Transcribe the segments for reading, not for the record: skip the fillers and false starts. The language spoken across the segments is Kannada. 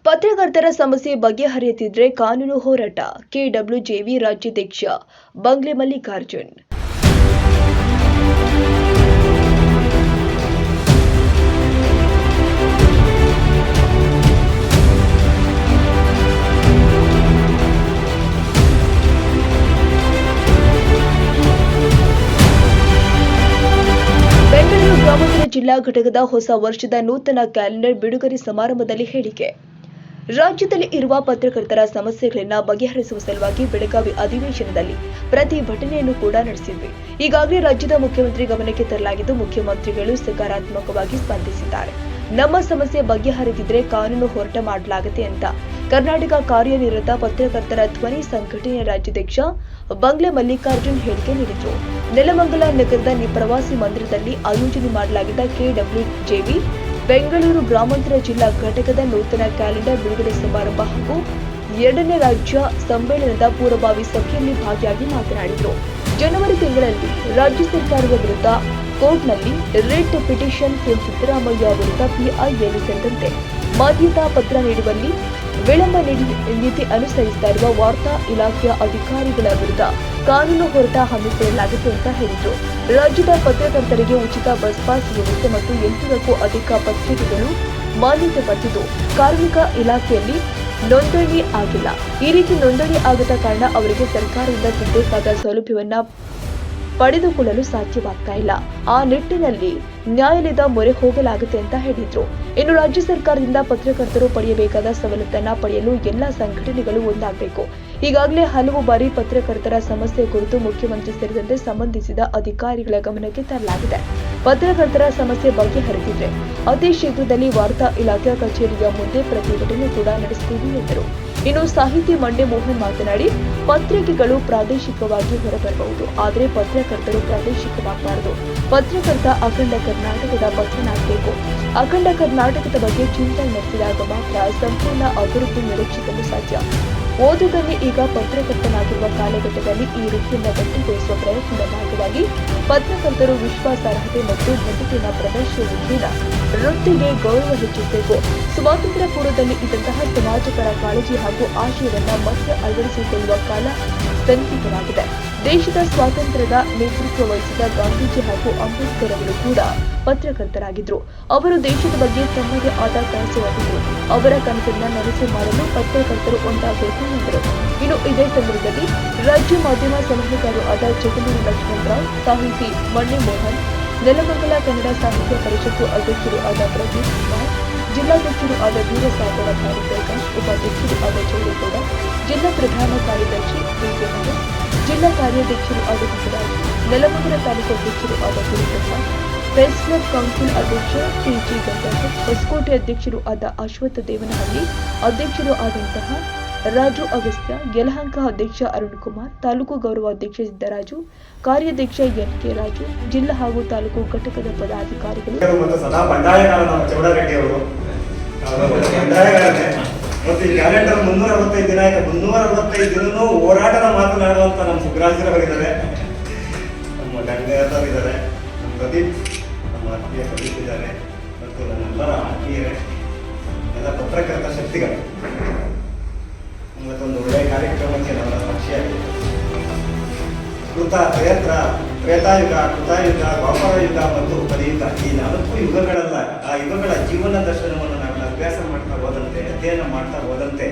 ಪತ್ರಕರ್ತರ ಸಮಸ್ಯೆ ಬಗೆಹರಿಯದಿದ್ರೆ ಕಾನೂನು ಹೋರಾಟ. ಕೆಡಬ್ಲ್ಯೂಜೆವಿ ರಾಜ್ಯಾಧ್ಯಕ್ಷ ಬಂಗ್ಲೆ ಮಲ್ಲಿಕಾರ್ಜುನ್. ಬೆಂಗಳೂರು ಗ್ರಾಮಾಂತರ ಜಿಲ್ಲಾ ಘಟಕದ ಹೊಸ ವರ್ಷದ ನೂತನ ಕ್ಯಾಲೆಂಡರ್ ಬಿಡುಗಡೆ ಸಮಾರಂಭದಲ್ಲಿ ಹೇಳಿಕೆ. ರಾಜ್ಯದಲ್ಲಿ ಇರುವ ಪತ್ರಕರ್ತರ ಸಮಸ್ಯೆಗಳನ್ನು ಬಗೆಹರಿಸುವ ಸಲುವಾಗಿ ಬೆಳಗಾವಿ ಅಧಿವೇಶನದಲ್ಲಿ ಪ್ರತಿಭಟನೆಯನ್ನು ಕೂಡ ನಡೆಸಿದ್ವಿ. ಈಗಾಗಲೇ ರಾಜ್ಯದ ಮುಖ್ಯಮಂತ್ರಿ ಗಮನಕ್ಕೆ ತರಲಾಗಿದ್ದು, ಮುಖ್ಯಮಂತ್ರಿಗಳು ಸಕಾರಾತ್ಮಕವಾಗಿ ಸ್ಪಂದಿಸಿದ್ದಾರೆ. ನಮ್ಮ ಸಮಸ್ಯೆ ಬಗೆಹರಿದಿದ್ರೆ ಕಾನೂನು ಹೋರಾಟ ಮಾಡಲಾಗುತ್ತೆ ಅಂತ ಕರ್ನಾಟಕ ಕಾರ್ಯನಿರತ ಪತ್ರಕರ್ತರ ಧ್ವನಿ ಸಂಘಟನೆಯ ರಾಜ್ಯಾಧ್ಯಕ್ಷ ಬಂಗ್ಲೆ ಮಲ್ಲಿಕಾರ್ಜುನ್ ಹೇಳಿಕೆ ನೀಡಿದರು. ನೆಲಮಂಗಲ ನಗರದ ಪ್ರವಾಸಿ ಮಂದಿರದಲ್ಲಿ ಆಯೋಜನೆ ಮಾಡಲಾಗಿದ್ದ ಕೆಡಬ್ಲ್ಯೂಜೆವಿ ಬೆಂಗಳೂರು ಗ್ರಾಮಾಂತರ ಜಿಲ್ಲಾ ಘಟಕದ ನೂತನ ಕ್ಯಾಲೆಂಡರ್ ಬಿಡುಗಡೆ ಸಮಾರಂಭ ಹಾಗೂ 2ನೇ ರಾಜ್ಯ ಸಮ್ಮೇಳನದ ಪೂರ್ವಭಾವಿ ಸಭೆಯಲ್ಲಿ ಭಾಗಿಯಾಗಿ ಮಾತನಾಡಿದರು. ಜನವರಿ ತಿಂಗಳಲ್ಲಿ ರಾಜ್ಯ ಸರ್ಕಾರದ ವಿರುದ್ಧ ಕೋರ್ಟ್ನಲ್ಲಿ ರಿಟ್ ಪಿಟಿಷನ್ ಸಿಎಂ ಸಿದ್ದರಾಮಯ್ಯ ವಿರುದ್ಧ ಪಿಐಎಲ್ ಸೇರಿದಂತೆ ಮಾನ್ಯತಾ ಪತ್ರ ನೀಡುವಲ್ಲಿ ವಿಳಂಬ ನೀತಿ ಅನುಸರಿಸುತ್ತಾ ಇರುವ ವಾರ್ತಾ ಇಲಾಖೆಯ ಅಧಿಕಾರಿಗಳ ವಿರುದ್ಧ ಕಾನೂನು ಹೋರಾಟ ಹಮ್ಮಿಕೊಳ್ಳಲಾಗಿದೆ ಅಂತ ಹೇಳಿದರು. ರಾಜ್ಯದ ಪತ್ರಕರ್ತರಿಗೆ ಉಚಿತ ಬಸ್ ಪಾಸ್ ವ್ಯವಸ್ಥೆ ಮತ್ತು 800ಕ್ಕೂ ಅಧಿಕ ಪತ್ರಿಕೆಗಳು ಮಾನ್ಯತೆ ಪಡೆದಿದ್ದು, ಕಾರ್ಮಿಕ ಇಲಾಖೆಯಲ್ಲಿ ನೋಂದಣಿ ಆಗಿಲ್ಲ. ಈ ರೀತಿ ನೋಂದಣಿ ಆಗದ ಕಾರಣ ಅವರಿಗೆ ಸರ್ಕಾರದಿಂದ ಸಿಗಬೇಕಾದ ಸೌಲಭ್ಯವನ್ನ ಪಡೆದುಕೊಳ್ಳಲು ಸಾಧ್ಯವಾಗ್ತಾ ಇಲ್ಲ. ಆ ನಿಟ್ಟಿನಲ್ಲಿ ನ್ಯಾಯಾಲಯದ ಮೊರೆ ಹೋಗಲಾಗುತ್ತೆ ಅಂತ ಹೇಳಿದ್ರು. ಇನ್ನು ರಾಜ್ಯ ಸರ್ಕಾರದಿಂದ ಪತ್ರಕರ್ತರು ಪಡೆಯಬೇಕಾದ ಸವಲತ್ತನ್ನ ಪಡೆಯಲು ಎಲ್ಲಾ ಸಂಘಟನೆಗಳು ಒಂದಾಗಬೇಕು. ಈಗಾಗಲೇ ಹಲವು ಬಾರಿ ಪತ್ರಕರ್ತರ ಸಮಸ್ಯೆ ಕುರಿತು ಮುಖ್ಯಮಂತ್ರಿ ಸೇರಿದಂತೆ ಸಂಬಂಧಿಸಿದ ಅಧಿಕಾರಿಗಳ ಗಮನಕ್ಕೆ ತರಲಾಗಿದೆ. ಪತ್ರಕರ್ತರ ಸಮಸ್ಯೆ ಬಗೆಹರಿದಿದ್ರೆ ಅತಿ ಶೀಘ್ರದಲ್ಲಿ ವಾರ್ತಾ ಇಲಾಖೆಯ ಕಚೇರಿಯ ಮುಂದೆ ಪ್ರತಿಭಟನೆ ಕೂಡ ನಡೆಸುತ್ತೀವಿ ಎಂದರು. ಇನ್ನು ಸಾಹಿತಿ ಮಂಡೆ ಮೋಹನ್ ಮಾತನಾಡಿ, ಪತ್ರಿಕೆಗಳು ಪ್ರಾದೇಶಿಕವಾಗಿ ಹೊರಬರಬಹುದು, ಆದರೆ ಪತ್ರಕರ್ತರು ಪ್ರಾದೇಶಿಕವಾಗಬಾರದು. ಪತ್ರಕರ್ತ ಅಖಂಡ ಕರ್ನಾಟಕದ ಪತ್ರನಾಗಬೇಕು. ಅಖಂಡ ಕರ್ನಾಟಕದ ಬಗ್ಗೆ ಚಿಂತನೆ ನಡೆಸಿದಾಗ ಮಾತ್ರ ಸಂಪೂರ್ಣ ಅಭಿವೃದ್ಧಿ ನಿರೀಕ್ಷಿಸಲು ಸಾಧ್ಯ. ಓದುಗನ್ನೇ ಈಗ ಪತ್ರಕರ್ತನಾಗಿರುವ ಕಾಲಘಟ್ಟದಲ್ಲಿ ಈ ವೃತ್ತಿಯಿಂದ ಗಟ್ಟಿಗೊಳಿಸುವ ಪ್ರಯತ್ನದ ಭಾಗವಾಗಿ ಪತ್ರಕರ್ತರು ವಿಶ್ವಾಸಾರ್ಹತೆ ಮತ್ತು ಬದುಕಿನ ಪ್ರದರ್ಶನದಿಂದ ವೃತ್ತಿಗೆ ಗೌರವ ಹೆಚ್ಚಿಸಬೇಕು. ಸ್ವಾತಂತ್ರ್ಯ ಪೂರ್ವದಲ್ಲಿ ಇದ್ದಂತಹ ಸಮಾಜಪರ ಕಾಳಜಿ ಹಾಗೂ ಆಶಯವನ್ನ ಮತ್ತೆ ಅಳವಡಿಸಿಕೊಳ್ಳುವ ಕಾಲ ಸನ್ನಿಹಿತವಾಗಿದೆ. ದೇಶದ ಸ್ವಾತಂತ್ರ್ಯದ ನೇತೃತ್ವ ವಹಿಸಿದ ಗಾಂಧೀಜಿ ಹಾಗೂ ಅಂಬೇಡ್ಕರ್ ಅವರು ಕೂಡ ಪತ್ರಕರ್ತರಾಗಿದ್ರು. ಅವರು ದೇಶದ ಬಗ್ಗೆ ತಮ್ಮದೇ ಆದ ಕನಸು ಹೊಂದಿದ್ರು. ಅವರ ಕನಸನ್ನ ನನಸು ಮಾಡಲು ಪತ್ರಕರ್ತರು ಒಂದಾಗಬೇಕು ಎಂದರು. ಇನ್ನು ಇದೇ ಸಂದರ್ಭದಲ್ಲಿ ರಾಜ್ಯ ಮಾಧ್ಯಮ ಸಲಹೆಗಾರರು ಆದ ಜಗಲೂರು ಲಕ್ಷ್ಮಣರಾವ್, ಸಾಹಿತಿ ಮಂಡೆ ಮೋಹನ್, ನೆಲಮಂಗಲ ಕನ್ನಡ ಸಾಹಿತ್ಯ ಪರಿಷತ್ತು ಅಧ್ಯಕ್ಷರು ಆದ ಪ್ರದೀಪ್ ಕುಮಾರ್, ಜಿಲ್ಲಾಧ್ಯಕ್ಷರು ಆದ ವೀರಸಾಗರ ಪ್ರಕಾಶ್, ಉಪಾಧ್ಯಕ್ಷರು ಆದ ಚೌಡೇಗೌಡ, ಜಿಲ್ಲಾ ಪ್ರಧಾನ ಕಾರ್ಯದರ್ಶಿ ವಿಜಯನಗರ, ಜಿಲ್ಲಾ ಕಾರ್ಯಾಧ್ಯಕ್ಷರು ಆದ ಗುರುರಾಜ್, ನೆಲಮಂಗಲ ತಾಲೂಕು ಅಧ್ಯಕ್ಷರು ಆದ ಗುರುಪ್ರಸಾದ್, ಪ್ರೆಸ್ ಕ್ಲಬ್ ಕೌನ್ಸಿಲ್ ಅಧ್ಯಕ್ಷ ಟಿಜಿ ಗಂಗಾಧರ್, ಹೊಸಕೋಟೆ ಅಧ್ಯಕ್ಷರು ಆದ ಅಶ್ವತ್ಥ ದೇವನಹಳ್ಳಿ, ಅಧ್ಯಕ್ಷರು ಆದಂತಹ ರಾಜು ಅಗಸ್ತ್ಯ, ಯಲಹಂಕ ಅಧ್ಯಕ್ಷ ಅರುಣ್ ಕುಮಾರ್, ತಾಲೂಕು ಗೌರವಾಧ್ಯಕ್ಷ ಸಿದ್ದರಾಜು, ಕಾರ್ಯಾಧ್ಯಕ್ಷ ಎನ್.ಕೆ. ರಾಜು, ಜಿಲ್ಲಾ ಹಾಗೂ ತಾಲೂಕು ಘಟಕದ ಪದಾಧಿಕಾರಿಗಳು ಮತ್ತು ಈ ಕ್ಯಾಲೆಂಡರ್ 365 ದಿನ ಇದೆ. 365 ದಿನನೂ ಹೋರಾಟದ ಮಾತನಾಡುವಂತ ನಮ್ಮ ಸುಗ್ರಾಜರವರಿದ್ದಾರೆ, ನಮ್ಮ ಗಂಗಾಧರಿದ್ದಾರೆ, ನಮ್ಮ ಪ್ರದೀಪ್, ನಮ್ಮ ಆತ್ಮೀಯ ಪ್ರದೀಪ್ ಇದ್ದಾರೆ, ಮತ್ತು ನನ್ನೆಲ್ಲರ ಆತ್ಮೀಯರೇ, ಎಲ್ಲ ಪತ್ರಕರ್ತ ಶಕ್ತಿಗಳು. ಇವತ್ತೊಂದು ಒಳ್ಳೆಯ ಕಾರ್ಯಕ್ರಮಕ್ಕೆ ನಮ್ಮ ಸಾಕ್ಷಿಯಾಗಿದೆ. ತ್ರೇತಾಯುಗ, ಕೃತಾಯುಗ, ದ್ವಾಪರ ಯುಗ ಮತ್ತು ಕಲಿಯುಗ, ಈ 4 ಯುಗಗಳಲ್ಲ. ಆ ಯುಗಗಳ ಜೀವನ ದರ್ಶನವನ್ನು ನಾವೆಲ್ಲ ಅಭ್ಯಾಸ ಮಾಡ್ತಾ ಹೋದಂತೆ, ಅಧ್ಯಯನ ಮಾಡ್ತಾ ಹೋದಂತೆ,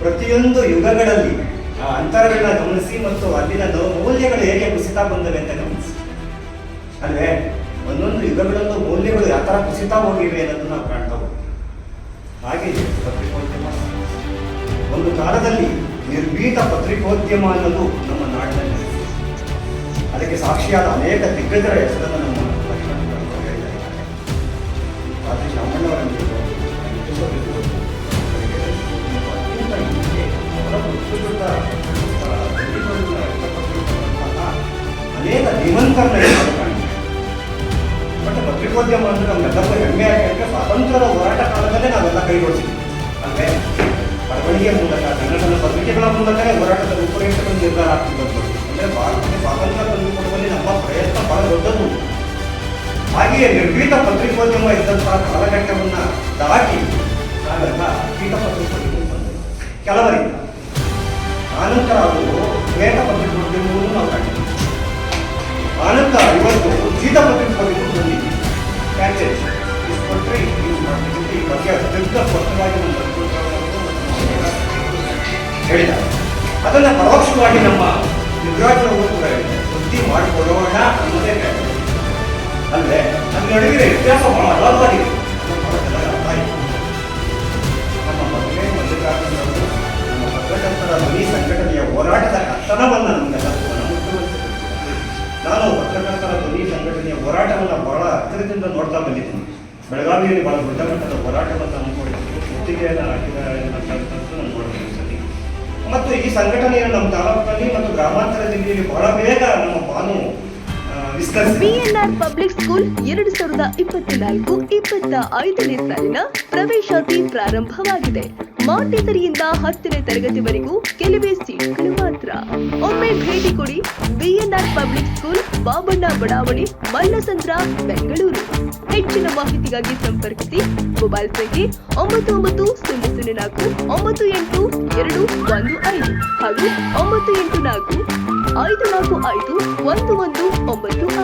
ಪ್ರತಿಯೊಂದು ಯುಗಗಳಲ್ಲಿ ಆ ಅಂತರಗಳನ್ನ ಗಮನಿಸಿ ಮತ್ತು ಅಲ್ಲಿನ ಮೌಲ್ಯಗಳು ಹೇಗೆ ಕುಸಿತಾ ಬಂದವೆ ಅಂತ ಗಮನಿಸಿ ಅಲ್ವೇ. ಒಂದೊಂದು ಯುಗಗಳಲ್ಲೂ ಮೌಲ್ಯಗಳು ಯಾವ ಥರ ಕುಸಿತಾ ಹೋಗಿವೆ ಅನ್ನೋದನ್ನು ನಾವು ಕಾಣ್ತಾ ಹೋಗ್ತೀವಿ. ಹಾಗೆ ಪತ್ರಿಕೋದ್ಯಮ ಒಂದು ಕಾಲದಲ್ಲಿ ನಿರ್ಭೀತ ಪತ್ರಿಕೋದ್ಯಮ ಅನ್ನೋದು ನಮ್ಮ ನಾಡಿನಲ್ಲಿ, ಅದಕ್ಕೆ ಸಾಕ್ಷಿಯಾದ ಅನೇಕ ದಿಗ್ಗಜರ ಹೆಸರನ್ನು ನಮ್ಮ ಹೇಳಿದ್ದಾರೆ. ಆದ್ರೆ ಶಾಮಣ್ಣವರಲ್ಲಿ ಅನೇಕ ಧೀಮಂತರನ್ನ ಬಟ್ ಪತ್ರಿಕೋದ್ಯಮ ಅಂದ್ರೆ ನಮ್ಗೆಲ್ಲರಿಗೂ ಹೆಮ್ಮೆ ಯಾಕೆ ಸ್ವಾತಂತ್ರ್ಯದ ಹೋರಾಟ ಕಾಲದಲ್ಲೇ ನಾವೆಲ್ಲ ಕೈ ಜೋಡಿಸಿದ್ವಿ ಅಂದ್ರೆ ಬರವಣಿಗೆಯ ಮೂಲಕ, ಕನ್ನಡದ ಪತ್ರಿಕೆಗಳ ಮೂಲಕನೇ ಹೋರಾಟದ ರೂಪುರೇಷೆಗಳು ನಿರ್ಧಾರ ಆಗ್ತಿದ್ದು. ಅಂದ್ರೆ ಭಾರತಕ್ಕೆ ಸ್ವಾತಂತ್ರ್ಯ ತಂದುಕೊಡುವಲ್ಲಿ ನಮ್ಮ ಪ್ರಯತ್ನ ಬಹಳ ದೊಡ್ಡದು. ಹಾಗೆಯೇ ನಿರ್ಭೀತ ಪತ್ರಿಕೋದ್ಯಮ ಇದ್ದಂತಹ ಕಾಲಘಟ್ಟವನ್ನ ದಾಟಿ ನಾವೆಲ್ಲ ಪೀಠಪತ್ರಿಕೆ ಬಂದರು ಕೆಲವರಿಂದ. ಆನಂತರ ಅದು ಶ್ವೇತಪತ್ರಿಕೆ ನಾವು ಕಂಡಿದ್ದೀವಿ. ಆನಂತರ ಇವತ್ತು ಜೀತಪತ್ರಿಕೆ ಬಂದಿದ್ದೀವಿ. ಪ್ಯಾಕೇಜ್ ಕೊಟ್ಟರೆ ಈ ಬಗ್ಗೆ ಅತ್ಯಂತ ಸ್ಪಷ್ಟವಾಗಿ ಹೇಳಿದ್ದಾರೆ. ಅದನ್ನು ಪರೋಕ್ಷವಾಗಿ ನಮ್ಮ ಯುವರಾಜರವರು ಕೂಡ ವೃತ್ತಿ ಮಾಡಿಕೊಡೋಣ ಅನ್ನೋದೇ ಹೇಳಿದ್ದಾರೆ. ಅಂದರೆ ನಮ್ಮ ನಡುವಿನ ವ್ಯತ್ಯಾಸ ಬಹಳ ಅಗಾಧವಾಗಿದೆ. ಅರ್ಥ ಆಯಿತು. ನಮ್ಮ ಮದುವೆ ಮಲ್ಲಿಕಾರ್ಜುನವರು ನಮ್ಮ ಪತ್ರಕರ್ತರ ಧ್ವನಿ ಸಂಘಟನೆಯ ಹೋರಾಟದ ಕರ್ತನವನ್ನು ನಮಗೆಲ್ಲ ನಾನು ಪತ್ರಕರ್ತರ ಧ್ವನಿ ಸಂಘಟನೆಯ ಹೋರಾಟವನ್ನು ಬಹಳ ಹತ್ತಿರದಿಂದ ನೋಡ್ತಾ ಬಂದಿದ್ದೀನಿ. ಬೆಳಗಾವಿಯಲ್ಲಿ ಬಹಳ ದೊಡ್ಡ ಮಟ್ಟದ ಹೋರಾಟವನ್ನು ಹಮ್ಮಿಕೊಂಡಿದ್ದು, ಒಟ್ಟಿಗೆಯನ್ನು ಹಾಕಿದಂಥದ್ದು ನಾನು ನೋಡಬೇಕು ಸರಿ. ಮತ್ತು ಈ ಸಂಘಟನೆಯನ್ನು ನಮ್ಮ ತಾಲೂಕಿನಲ್ಲಿ ಮತ್ತು ಗ್ರಾಮಾಂತರ ಜಿಲ್ಲೆಯಲ್ಲಿ ಬಹಳ ಬೇಗ ನಮ್ಮ ಬಾನು ಬಿಎನ್ಆರ್ ಪಬ್ಲಿಕ್ ಸ್ಕೂಲ್ 2024-25ನೇ ಸಾಲಿನ ಪ್ರವೇಶಾತಿ ಪ್ರಾರಂಭವಾಗಿದೆ. ಮಾಂಟೆಸರಿಯಿಂದ 10ನೇ ತರಗತಿವರೆಗೂ ಕೆಲವೇ ಸೀಟ್ಗಳು ಮಾತ್ರ. ಒಮ್ಮೆ ಭೇಟಿ ಕೊಡಿ. ಬಿಎನ್ಆರ್ ಪಬ್ಲಿಕ್ ಸ್ಕೂಲ್, ಬಾಬಣ್ಣ ಬಡಾವಣೆ, ಮಲ್ಲಸಂದ್ರ, ಬೆಂಗಳೂರು. ಹೆಚ್ಚಿನ ಮಾಹಿತಿಗಾಗಿ ಸಂಪರ್ಕಿಸಿ. ಮೊಬೈಲ್ ಸಂಖ್ಯೆ 9934982215 ಹಾಗೂ 984-545-1196.